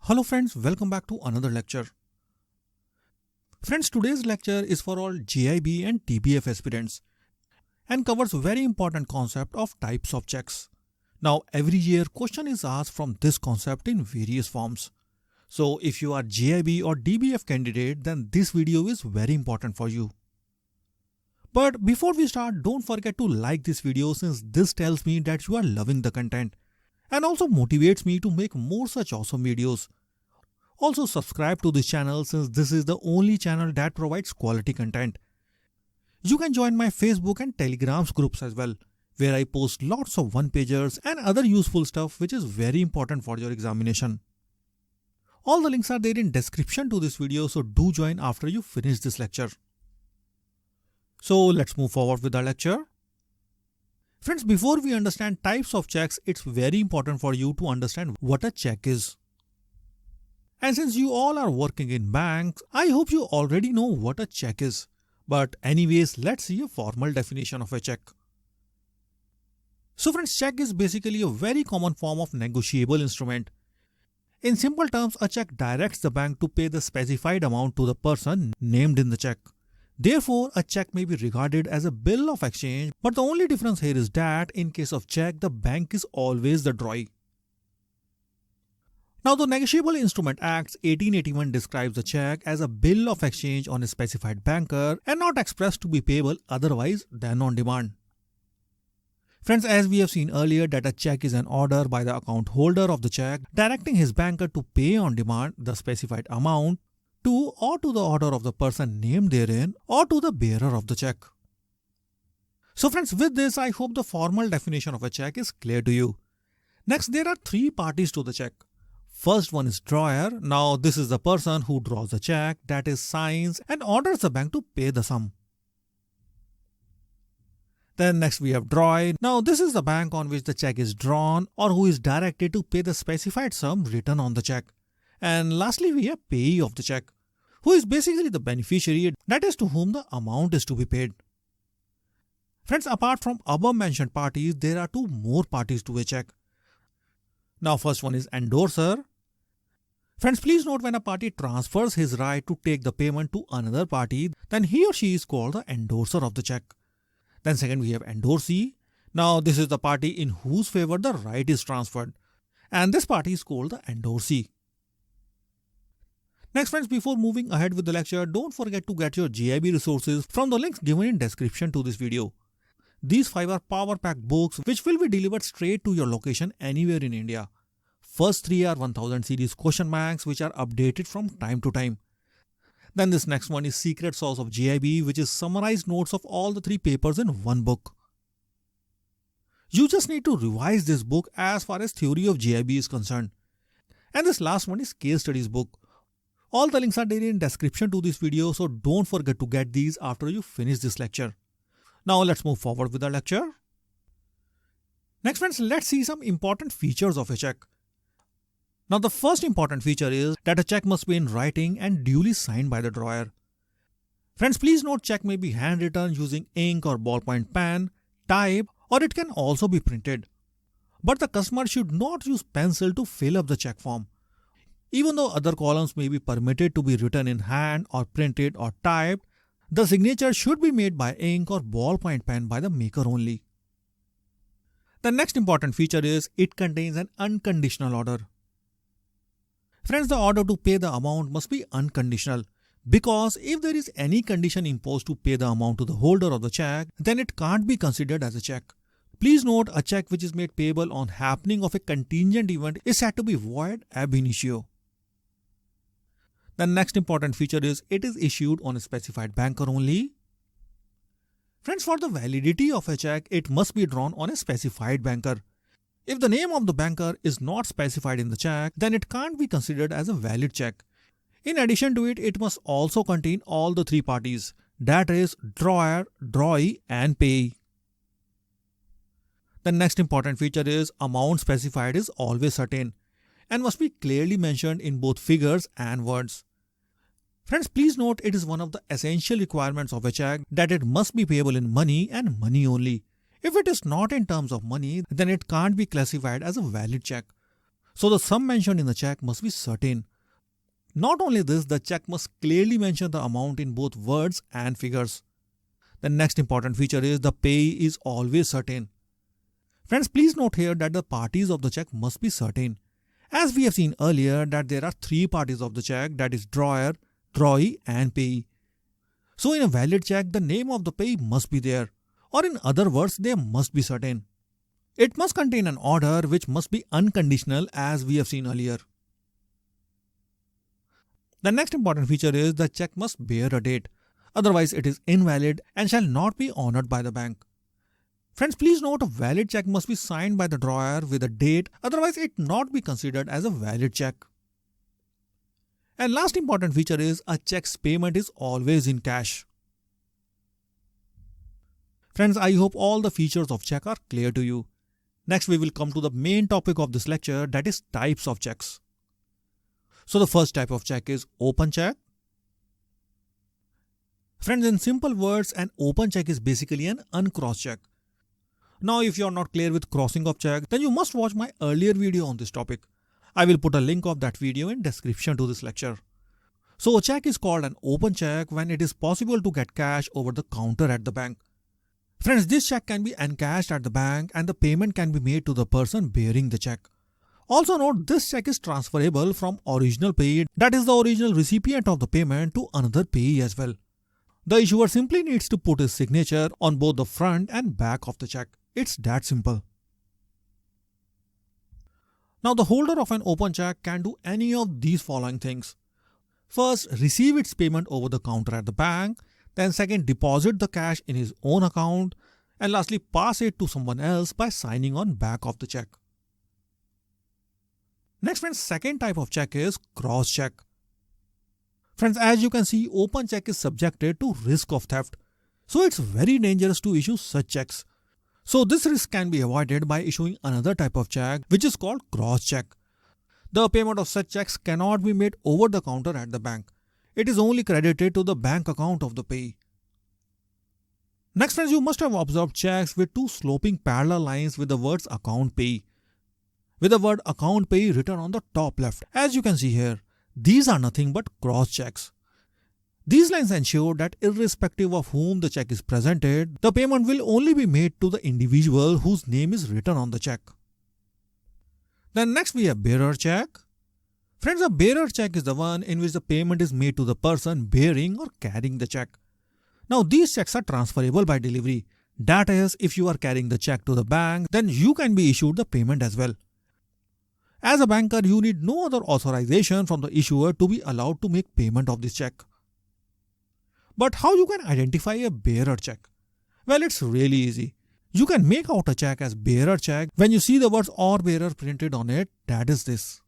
Hello friends, welcome back to another lecture. Friends, today's lecture is for all JIB and TBF aspirants and covers very important concept of types of checks. Now every year question is asked from this concept in various forms. So if you are JIB or DBF candidate, then this video is very important for you. But before we start, don't forget to like this video since this tells me that you are loving the content and also motivates me to make more such awesome videos. Also subscribe to this channel since this is the only channel that provides quality content. You can join my Facebook and Telegrams groups as well, where I post lots of one-pagers and other useful stuff which is very important for your examination. All the links are there in description to this video, so do join after you finish this lecture. So let's move forward with the lecture. Friends, before we understand types of checks, it's very important for you to understand what a check is. And since you all are working in banks, I hope you already know what a check is. But anyways, let's see a formal definition of a check. So friends, check is basically a very common form of negotiable instrument. In simple terms, a check directs the bank to pay the specified amount to the person named in the check. Therefore, a check may be regarded as a bill of exchange, but the only difference here is that in case of check, the bank is always the drawee. Now, the Negotiable Instrument Act 1881 describes the check as a bill of exchange on a specified banker and not expressed to be payable otherwise than on demand. Friends, as we have seen earlier that a check is an order by the account holder of the check directing his banker to pay on demand the specified amount to or to the order of the person named therein or to the bearer of the check. So friends, with this, I hope the formal definition of a check is clear to you. Next, there are three parties to the check. First one is drawer. Now this is the person who draws the check, that is signs and orders the bank to pay the sum. Then next we have drawee. Now this is the bank on which the check is drawn or who is directed to pay the specified sum written on the check. And lastly we have payee of the check, who is basically the beneficiary, that is to whom the amount is to be paid. Friends, apart from above mentioned parties, there are two more parties to a check. Now first one is endorser. Friends, please note when a party transfers his right to take the payment to another party, then he or she is called the endorser of the check. Then second we have endorsee. Now this is the party in whose favor the right is transferred, and this party is called the endorsee. Next friends, before moving ahead with the lecture, don't forget to get your JIB resources from the links given in description to this video. These 5 are power-packed books which will be delivered straight to your location anywhere in India. First 3 are 1000 series question banks which are updated from time to time. Then this next one is Secret Sauce of JIB, which is summarized notes of all the 3 papers in one book. You just need to revise this book as far as theory of JIB is concerned. And this last one is Case Studies book. All the links are there in description to this video, so don't forget to get these after you finish this lecture. Now let's move forward with the lecture. Next friends, let's see some important features of a check. Now the first important feature is that a check must be in writing and duly signed by the drawer. Friends, please note check may be handwritten using ink or ballpoint pen, type, or it can also be printed. But the customer should not use pencil to fill up the check form. Even though other columns may be permitted to be written in hand or printed or typed, the signature should be made by ink or ballpoint pen by the maker only. The next important feature is it contains an unconditional order. Friends, the order to pay the amount must be unconditional, because if there is any condition imposed to pay the amount to the holder of the check, then it can't be considered as a check. Please note a check which is made payable on happening of a contingent event is said to be void ab initio. The next important feature is it is issued on a specified banker only. Friends, for the validity of a check, it must be drawn on a specified banker. If the name of the banker is not specified in the check, then it can't be considered as a valid check. In addition to it, it must also contain all the 3 parties, that is drawer, drawee and payee. The next important feature is amount specified is always certain and must be clearly mentioned in both figures and words. Friends, please note it is one of the essential requirements of a check that it must be payable in money and money only. If it is not in terms of money, then it can't be classified as a valid check. So the sum mentioned in the check must be certain. Not only this, the check must clearly mention the amount in both words and figures. The next important feature is the payee is always certain. Friends, please note here that the parties of the check must be certain. As we have seen earlier that there are three parties of the check, that is drawer, drawee and payee. So in a valid check, the name of the payee must be there, or in other words, they must be certain. It must contain an order which must be unconditional as we have seen earlier. The next important feature is the check must bear a date, otherwise it is invalid and shall not be honored by the bank. Friends, please note a valid check must be signed by the drawer with a date, otherwise it not be considered as a valid check. And last important feature is a check's payment is always in cash. Friends, I hope all the features of check are clear to you. Next we will come to the main topic of this lecture, that is types of checks. So the first type of check is open check. Friends, in simple words, an open check is basically an uncrossed check. Now if you are not clear with crossing of check, then you must watch my earlier video on this topic. I will put a link of that video in description to this lecture. So a check is called an open check when it is possible to get cash over the counter at the bank. Friends, this check can be encashed at the bank and the payment can be made to the person bearing the check. Also note, this check is transferable from original payee, that is the original recipient of the payment, to another payee as well. The issuer simply needs to put his signature on both the front and back of the check. It's that simple. Now the holder of an open check can do any of these following things. First, receive its payment over the counter at the bank. Then second, deposit the cash in his own account. And lastly, pass it to someone else by signing on back of the check. Next friends, second type of check is cross check. Friends, as you can see, open check is subjected to risk of theft. So it's very dangerous to issue such checks. So this risk can be avoided by issuing another type of check, which is called cross check. The payment of such checks cannot be made over the counter at the bank. It is only credited to the bank account of the payee. Next friends, you must have observed checks with two sloping parallel lines with the words account payee, with the word account payee written on the top left. As you can see here, these are nothing but cross checks. These lines ensure that irrespective of whom the check is presented, the payment will only be made to the individual whose name is written on the check. Then next we have bearer check. Friends, a bearer check is the one in which the payment is made to the person bearing or carrying the check. Now these checks are transferable by delivery. That is, if you are carrying the check to the bank, then you can be issued the payment as well. As a banker, you need no other authorization from the issuer to be allowed to make payment of this check. But how you can identify a bearer check? Well, it's really easy. You can make out a check as bearer check when you see the words or bearer printed on it, that is this.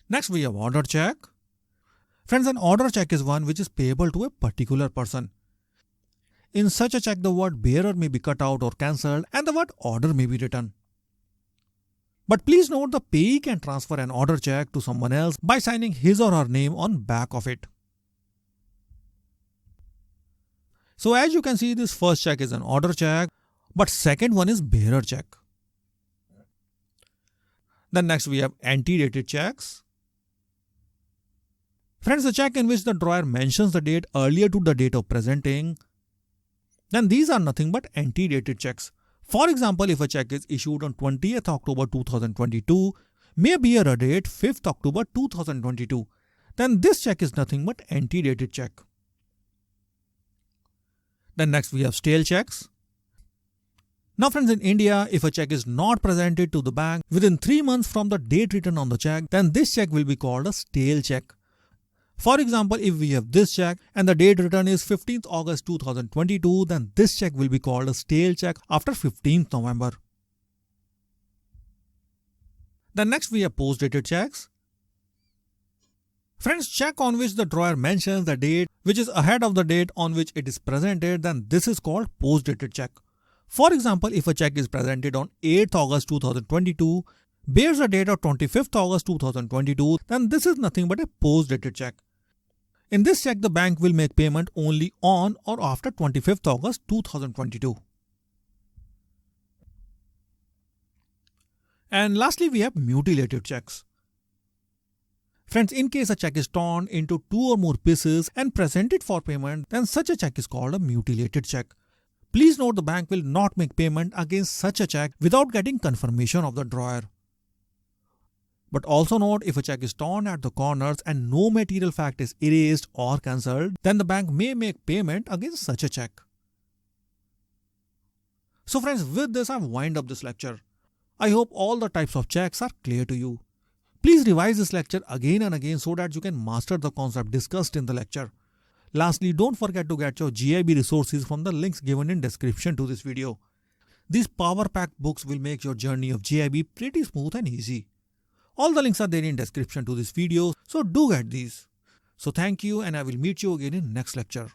Next we have order check. Friends, an order check is one which is payable to a particular person. In such a check, the word bearer may be cut out or cancelled and the word order may be written. But please note, the payee can transfer an order check to someone else by signing his or her name on back of it. So as you can see, this first check is an order check, but second one is bearer check. Then next we have antedated checks. Friends, the check in which the drawer mentions the date earlier to the date of presenting, then these are nothing but antedated checks. For example, if a check is issued on 20th October 2022, may bear a date 5th October 2022, then this check is nothing but antedated check. Then next we have stale checks. Now friends, in India, if a check is not presented to the bank within 3 months from the date written on the check, then this check will be called a stale check. For example, if we have this check and the date written is 15th August 2022, then this check will be called a stale check after 15th November. Then next we have post-dated checks. Friends, check on which the drawer mentions the date which is ahead of the date on which it is presented, then this is called post-dated check. For example, if a check is presented on 8th August 2022, bears a date of 25th August 2022, then this is nothing but a post-dated check. In this check, the bank will make payment only on or after 25th August 2022. And lastly, we have mutilated checks. Friends, in case a check is torn into 2 or more pieces and presented for payment, then such a check is called a mutilated check. Please note the bank will not make payment against such a check without getting confirmation of the drawer. But also note, if a check is torn at the corners and no material fact is erased or cancelled, then the bank may make payment against such a check. So friends, with this I've wound up this lecture. I hope all the types of checks are clear to you. Please revise this lecture again and again so that you can master the concept discussed in the lecture. Lastly, don't forget to get your GIB resources from the links given in description to this video. These power packed books will make your journey of GIB pretty smooth and easy. All the links are there in description to this video, so do get these. So thank you, and I will meet you again in next lecture.